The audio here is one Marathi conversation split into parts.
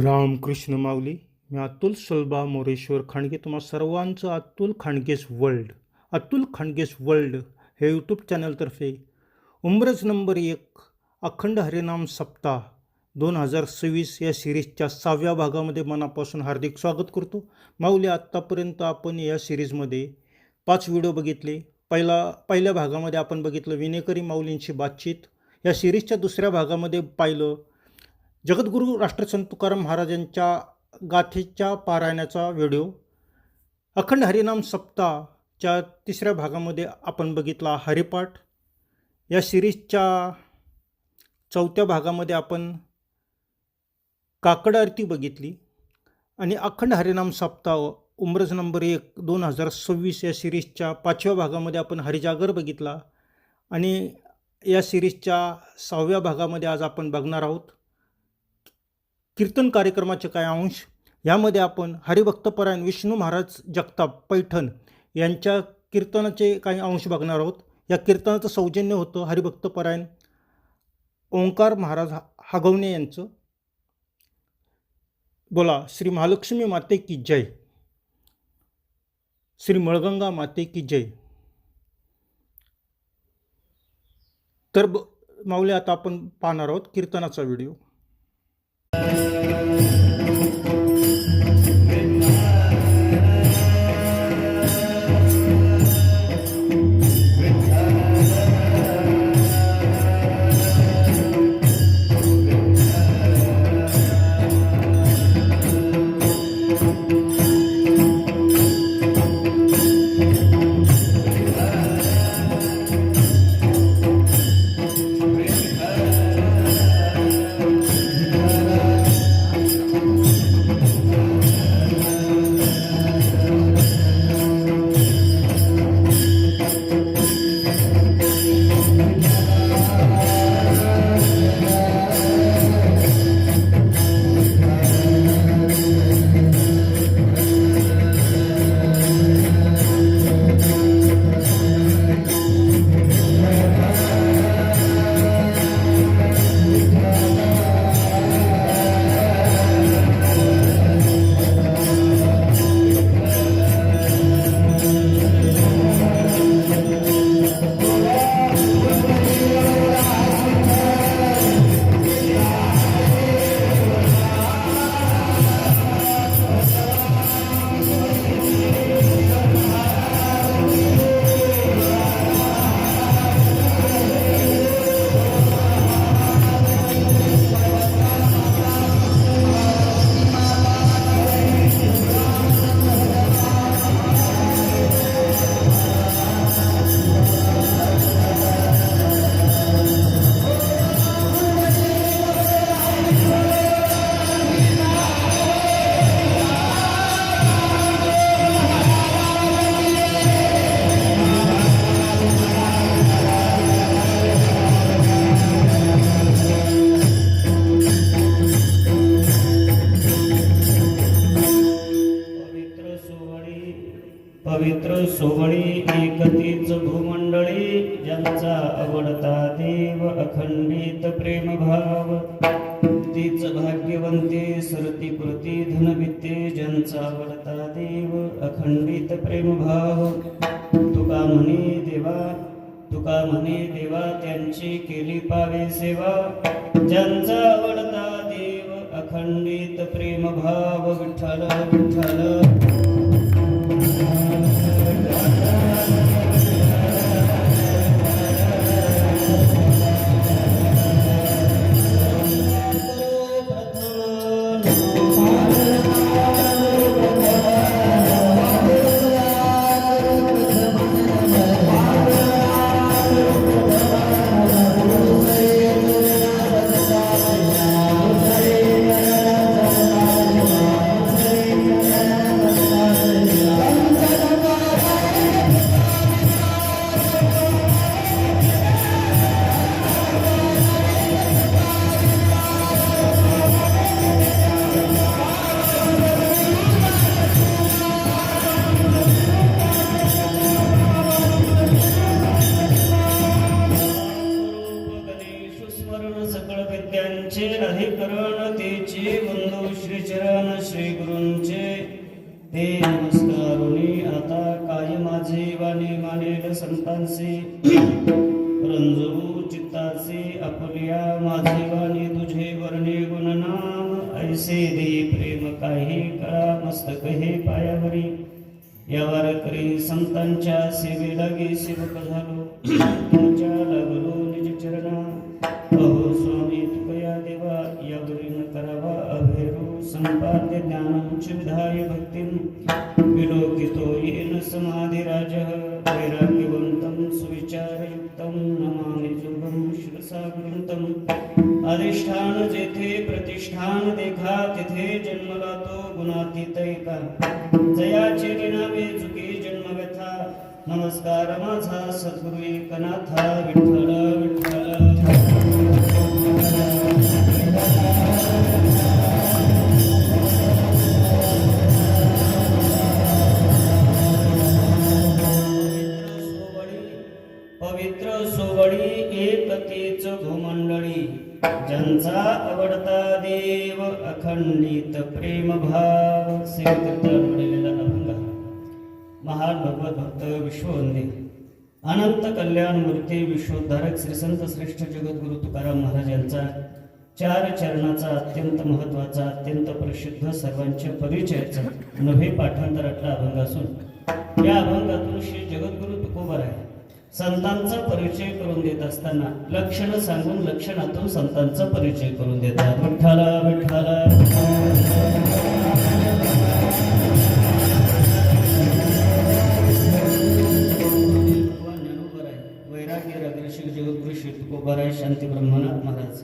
रामकृष्ण माऊली. मी अतुल सुलभा मोरेश्वर खांडगे तुम्हा सर्वांचं अतुल खांडगेस वर्ल्ड हे यूट्यूब चॅनलतर्फे उमरज नंबर 1 अखंड हरिनाम सप्ताह 2026 या सिरीजच्या 6व्या भागामध्ये मनापासून हार्दिक स्वागत करतो. माऊली, आत्तापर्यंत आपण या सिरीजमध्ये 5 व्हिडिओ बघितले. पहिल्या भागामध्ये आपण बघितलं विनेकरी माऊलींची बातचीत. या सिरीजच्या दुसऱ्या भागामध्ये पाहिलं जगद्गुरू राष्ट्रसंत तुकाराम महाराजांच्या गाथेच्या पारायणाचा व्हिडिओ. अखंड हरिनाम सप्ताहच्या तिसऱ्या भागामध्ये आपण बघितला हरिपाठ. या सिरीजच्या 4थ्या भागामध्ये आपण काकड आरती बघितली. आणि अखंड हरिनाम सप्ताह उमरज नंबर 1 2026 या सिरीजच्या 5व्या भागामध्ये आपण हरिजागर बघितला. आणि या सिरीजच्या 6व्या भागामध्ये आज आपण बघणार आहोत कीर्तन कार्यक्रमाचे काही अंश. यामध्ये आपण हरिभक्तपरायण विष्णू महाराज जगताप पैठण यांच्या कीर्तनाचे काही अंश बघणार आहोत. या कीर्तनाचं सौजन्य होतं हरिभक्तपरायण ओंकार महाराज हगवणे यांचं. बोला श्री महालक्ष्मी माते की जय, श्री मळगंगा माते की जय. तर माऊली, आता आपण पाहणार आहोत कीर्तनाचा व्हिडिओ. पवित्र सोहळी एकतीच भूमंडळी, ज्यांचा आवडता देव अखंडित प्रेम भाव, तीच भाग्यवंती सरती कृती धनविद्ये, ज्यांचा आवडता देव अखंडित प्रेम भाव. तुका म्हणे देवा त्यांची केली पावे सेवा, ज्यांचा आवडता देव अखंडित प्रेम भाव. विठ्ठल विठ्ठल ते नमस्कारुनी आता काय माझे वाणे मानेल संतांचे रंजू चित्ताचे आपुलिया माझे वाणे तुझे वर्णे गुणनाम ऐसे दे प्रेम काही कळा मस्तक हे पायावरी या वारकरी संतांच्या सेवे लागे सेवक झालो तुमच्या लागलो निज चरणा अहो स्वामी तुकया देवा यावरी न करावा अभेरू संपाद्य ज्ञानमुच विधाय भक्तिं विलोकितो येन समाधिराज वैराग्यवंतं सुविचारयुक्तं नमामि जुगं शिरसा गुरुंतं अधिष्ठान जेथे प्रतिष्ठान देखा तिथे जन्मला तो गुणातीत एका जयाचे निनावे चुके जन्म व्यथा नमस्कार माझा सद्गुरु एकनाथा विठ्ठल विठ्ठल पवित्र सोवळी एकतेच घोमंडळी ज्यांचा आवडता देव अखंडित प्रेम भाव सेवकीर्तन पडलेला अभंग महान भगवत भक्त विश्ववंदे अनंत कल्याण मूर्ती विश्वोद्धारक श्री संत श्रेष्ठ जगद्गुरु तुकाराम महाराज यांचा 4 चरणाचा अत्यंत महत्वाचा अत्यंत प्रसिद्ध सर्वांच्या परिचयाचा नवे पाठांतरातला अभंग असून या अभंगातून श्री जगद्गुरु तुकोबराय संतांचा परिचय करून देत असताना लक्षण सांगून लक्षणातून संतांचा परिचय करून देतात विठ्ठला विठ्ठला वैराग्य रागरसिक जगद्गुरु श्री तुकोबराय शांती ब्रह्मनाथ महाराज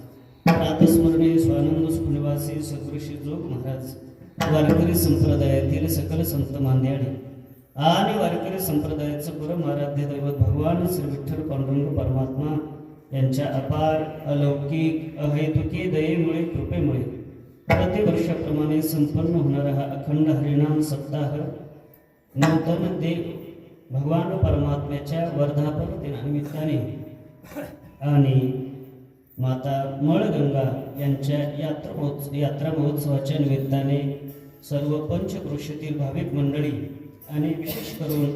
प्रातस्मरणीय स्वानंद सुनिवासी सद्गुरु श्री जोग महाराज वारकरी संप्रदायातील सकल संत मांद्याळे आणि वारकरी संप्रदायाचं परम आराध्य दैवत भगवान श्री विठ्ठल पांडुरंग परमात्मा यांच्या अपार अलौकिक अहैतुकी दयेमुळे कृपेमुळे प्रतिवर्षाप्रमाणे संपन्न होणारा हा अखंड हरिनाम सप्ताह नूतन देव भगवान परमात्म्याच्या वर्धापन दिनानिमित्ताने आणि माता मळगंगा यांच्या यात्रा महोत्सवाच्या निमित्ताने सर्व पंचक्रोशीतील भाविक मंडळी आणि विशेष करून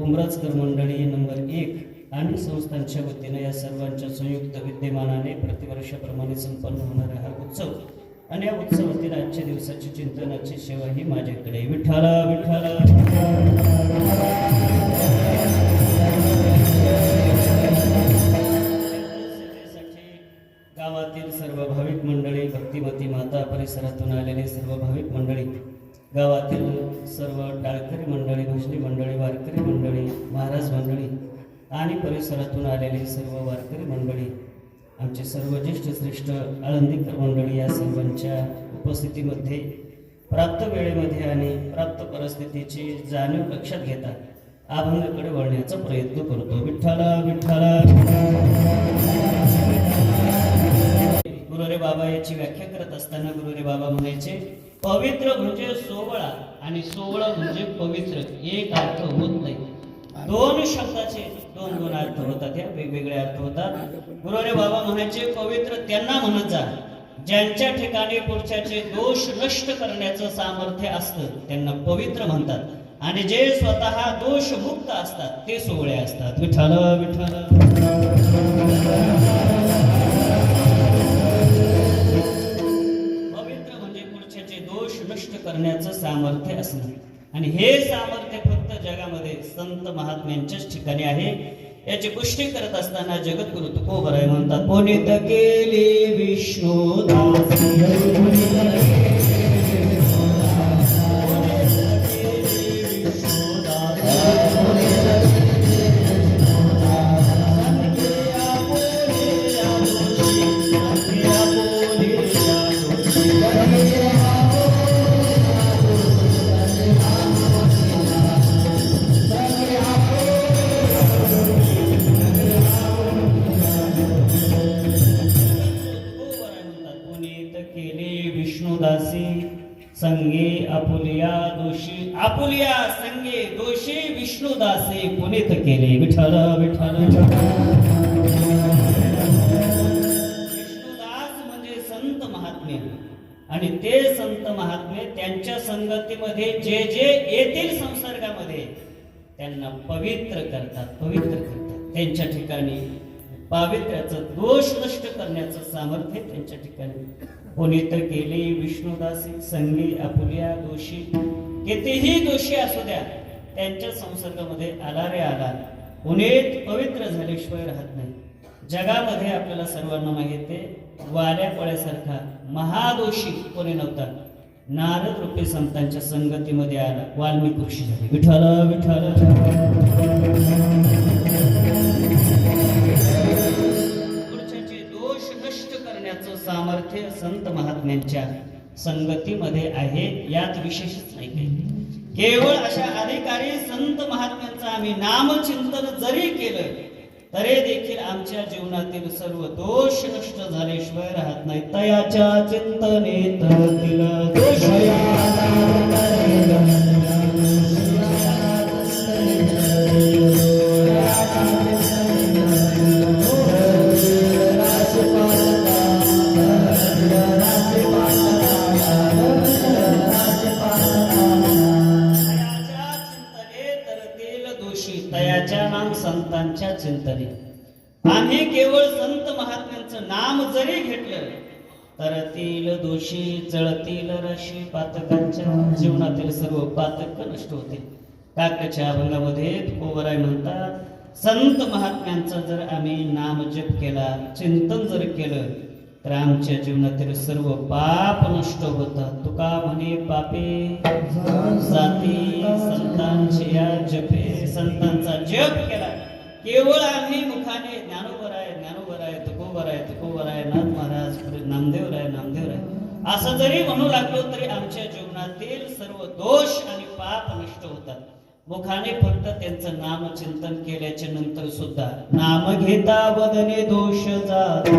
उमराजकर मंडळी नंबर 1 आणि संस्थांच्या वतीने या सर्वांच्या संयुक्त विद्यमानाने प्रतिवर्षाप्रमाणे संपन्न होणारा हा उत्सव आणि या उत्सवातील आजच्या दिवसाची चिंतनाची सेवा ही माझ्याकडे विठ्ठला विठ्ठला गावातील सर्व भाविक मंडळी भक्तिमती माता परिसरातून आलेले सर्व भाविक मंडळी गावातील सर्व टाळकरी मंडळी भजनी मंडळी वारकरी मंडळी महाराज मंडळी आणि परिसरातून आलेली सर्व वारकरी मंडळी आमचे सर्व ज्येष्ठ श्रेष्ठ आळंदीकर मंडळी या सर्वांच्या उपस्थितीमध्ये प्राप्त वेळेमध्ये आणि प्राप्त परिस्थितीची जाणीव लक्षात घेता अभंगाकडे वळण्याचा प्रयत्न करतो विठ्ठला विठ्ठला गुरुरे बाबा याची व्याख्या करत असताना गुरुरे बाबा म्हणायचे पवित्र म्हणजे सोवळा आणि सोवळा म्हणजे पवित्र एक अर्थ होत नाही 2 शब्दाचे 2 अर्थ होतात या वेगवेगळे अर्थ होतात गुरुरे बाबा म्हणायचे पवित्र त्यांना म्हणत जा ज्यांच्या ठिकाणी पुरुषाचे दोष नष्ट करण्याचं सामर्थ्य असतं त्यांना पवित्र म्हणतात आणि जे स्वतः दोष मुक्त असतात ते सोवळे असतात विठ्ठला विठ्ठला नष्ट करण्याचं सामर्थ्य असणं आणि हे सामर्थ्य फक्त जगामध्ये संत महात्म्यांच्याच ठिकाणी आहे याची पुष्टी करत असताना जगद्गुरु तुकोबराय म्हणतात पुनीत केले विष्णुदास संगे आपुलिया संगे दोषी विष्णुदासे पुनीत केले विठ्ठल विठ्ठल विष्णुदास म्हणजे संत महात्मे आणि ते संत महात्मे त्यांच्या संगतीमध्ये जे जे येतील संसर्गामध्ये त्यांना पवित्र करतात त्यांच्या ठिकाणी पावित्र्याचं दोष नष्ट करण्याचं सामर्थ्य त्यांच्या ठिकाणी. कोणी तर गेले विष्णुदासी संगी आपुल्या दोषी, कितीही दोषी असू द्या त्यांच्या संसर्गामध्ये आला रे आला, पुण्यात पवित्र झाल्याशिवाय राहत नाही. जगामध्ये आपल्याला सर्वांना माहिती आहे, वाल्या पळ्यासारखा महादोषी कोणी नव्हता. नारद रूपी संतांच्या संगतीमध्ये आला, वाल्मिक ऋषी झाले. विठ्ठल विठ्ठल पुढच्याचे दोष नष्ट करण्याचं सामर्थ्य संत महात्म्यांच्या संगतीमध्ये आहे. यात विशेषच नाही काही. केवळ अशा अधिकारी संत महात्म्यांचं आम्ही नामचिंतन जरी केलं तरी देखील आमच्या जीवनातील सर्व दोष नष्ट झाल्याशिवाय राहत नाही. तयाच्या चिंतनेत दोष तयाच्या नाम संतांच्या चिंतने. आम्ही केवळ संत महात्म्यांचं नाम जरी घेतलं तर तील दोषी जळतील राशी, पातकांच्या जीवनातील सर्व पातक नष्ट होतील. काकाच्या अभंगामध्ये तुकोबराय म्हणतात, संत महात्म्यांचा जर आम्ही नाम जप केला, चिंतन जर केलं तर आमच्या जीवनातील सर्व पाप नष्ट होतात. तुका म्हणे पापे जाती संतांची या जपे. संतांचा जप केला केवळ आम्ही मुखाने ज्ञानोबर आहे तुकोबर आहे नाथ महाराज नामदेव आहे असं जरी म्हणू लागलो तरी आमच्या जीवनातील सर्व दोष आणि पाप नष्ट होतात. मुखाने फक्त त्यांचं नाम चिंतन केल्याच्या नंतर सुद्धा नाम घेता वदने दोष जाते.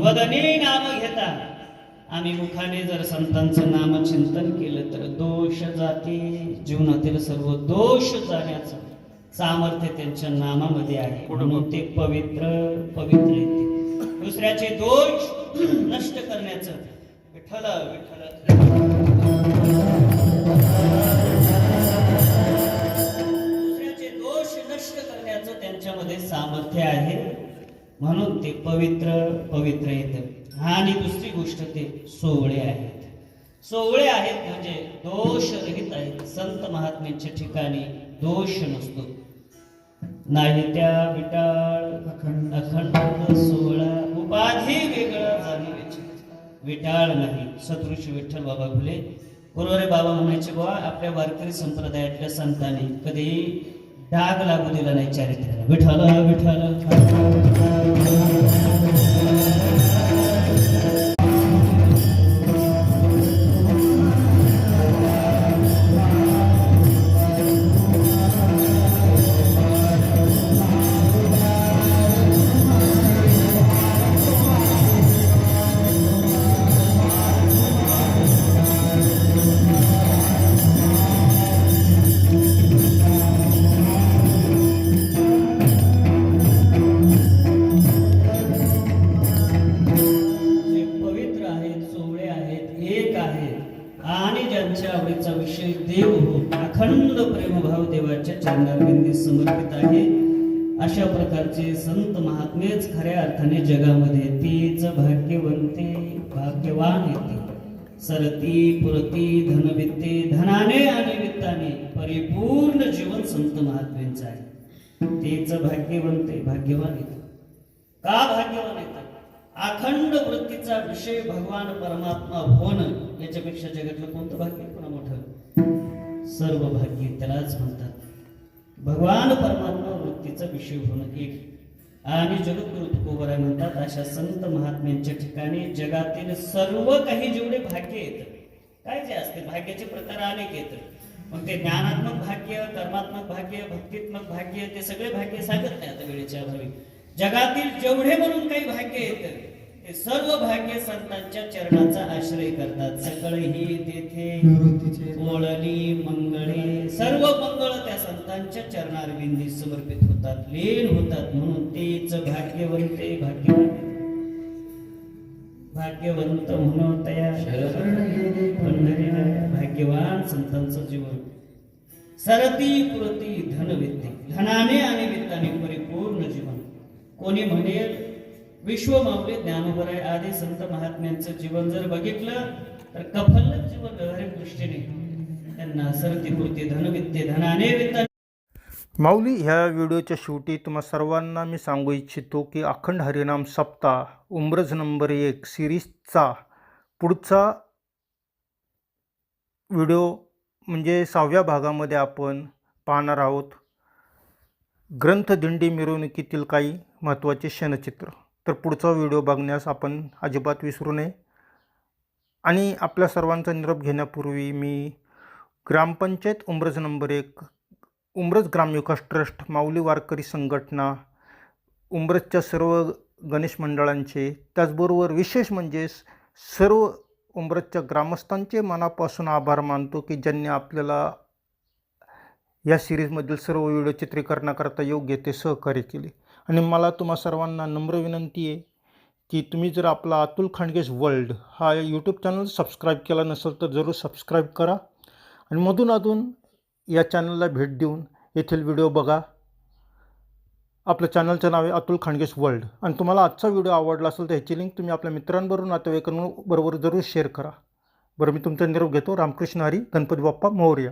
वदनी नाम घेता. आम्ही मुखाने जर संतांचं नाम चिंतन केलं तर दोष जाती. जीवनातील सर्व दोष जाण्याचं सामर्थ्य त्यांच्या नामामध्ये आहे, म्हणून ते पवित्र येते. दुसऱ्याचे दोष नष्ट करण्याचं विठ्ठल दुसऱ्याचे दोष नष्ट करण्याचं त्यांच्यामध्ये सामर्थ्य आहे, म्हणून ते पवित्र येतं. आणि दुसरी गोष्ट ते सोवळे आहेत म्हणजे दोष रहित आहेत. संत महात्म्यांच्या ठिकाणी दोष नसतो. नाही त्या विटाळ अखंड सोहळा उपाधी वेगळा जाणीवेची. विटाळ नाही. सदृश विठ्ठल बाबा फुले गुरुवारे बाबा म्हणायचे, बाबा आपल्या वारकरी संप्रदायातल्या संतांनी कधी डाग लागू दिला नाही चारित्र्याला. विठ्ठल अखंड प्रेमभाव देवाच्या चरणारविंदी समर्पित आहे. अशा प्रकारचे संत महात्मेच खऱ्या अर्थाने जगामध्ये तीच भाग्यवान येते. सरती पुरती धनवित्ते धनाने आणि वित्ताने परिपूर्ण जीवन संत महात्म्यांचं आहे. तेच भाग्यवान येते. का भाग्यवान येतात? अखंड वृत्तीचा विषय भगवान परमात्मा होणं याच्यापेक्षा जगातलं कोणतं भाग्य पुन्हा मोठं? सर्व भाग्य त्यालाच म्हणतात. भगवान परमात्मा वृत्तीचा विषय होणं एक आणि जगद्गुरु तुकोबराय म्हणतात अशा संत महात्म्यांच्या ठिकाणी जगातील सर्व काही जेवढे भाग्य येतं, काय जे असते भाग्याचे प्रकार अनेक येतात, मग ते ज्ञानात्मक भाग्य, कर्मात्मक भाग्य, भक्तित्मक भाग्य, ते सगळे भाग्य सांगत नाही आता वेळेच्या अभावी. जगातील जेवढे म्हणून काही भाग्य येतं ते सर्व भाग्य संतांच्या चरणाचा आश्रय करतात. सकळही तेथे ओळली मंगळे, सर्व मंगळ त्या संतांच्या चरणारविंदी समर्पित होतात, लीन होतात. म्हणून तेच भाग्यवंते भाग्यवंत म्हणून तया पंढरीला भाग्यवान संतांचं जीवन. सरती पुरती धन विद्ये, धनाने आणि वित्ताने परिपूर्ण जीवन. कोणी म्हणेल विश्व माऊली ज्ञानोबराय आदी संत महात्म्यांचं जीवन जर बघितलं तर कफल्लक जीवन व्यावहारिक दृष्टीने त्यांना सरतीपुरती धनविद्ये, धनाने वित्ताने. माऊली, ह्या व्हिडिओच्या शेवटी तुम्हा सर्वांना मी सांगू इच्छितो की अखंड हरिनाम सप्ताह उमरज नंबर 1 सिरीजचा पुढचा व्हिडिओ म्हणजे 6व्या भागामध्ये आपण पाहणार आहोत ग्रंथदिंडी मिरवणुकीतील काही महत्त्वाचे क्षणचित्र. तर पुढचा व्हिडिओ बघण्यास आपण अजिबात विसरू नये. आणि आपल्या सर्वांचा निरोप घेण्यापूर्वी मी ग्रामपंचायत उमरज नंबर 1, उमरज ग्रामविकास ट्रस्ट, माऊली वारकरी संघटना, उमरजच्या सर्व गणेश मंडळांचे, त्याचबरोबर विशेष म्हणजे सर्व उमरजच्या ग्रामस्थांचे मनापासून आभार मानतो की ज्यांनी आपल्याला या सिरीजमधील सर्व व्हिडिओ चित्रीकरणाकरता योग्य ते सहकार्य केले. आणि मला तुम्हा सर्वांना नम्र विनंती आहे की तुम्ही जर आपला अतुल खांडगेस वर्ल्ड हा यूट्यूब चॅनल सबस्क्राईब केला नसेल तर जरूर सबस्क्राईब करा आणि मधून या चॅनलला भेट देऊन येथील व्हिडिओ बघा. आपलं चॅनलचं नाव आहे अतुल खांडगेस वर्ल्ड. आणि तुम्हाला आजचा व्हिडिओ आवडला असेल तर ह्याची लिंक तुम्ही आपल्या मित्रांबरोबर, नातेवाईकांबरोबर जरूर शेअर करा. बरं, मी तुमचा निरोप घेतो. रामकृष्ण हरी. गणपती बाप्पा मोरया.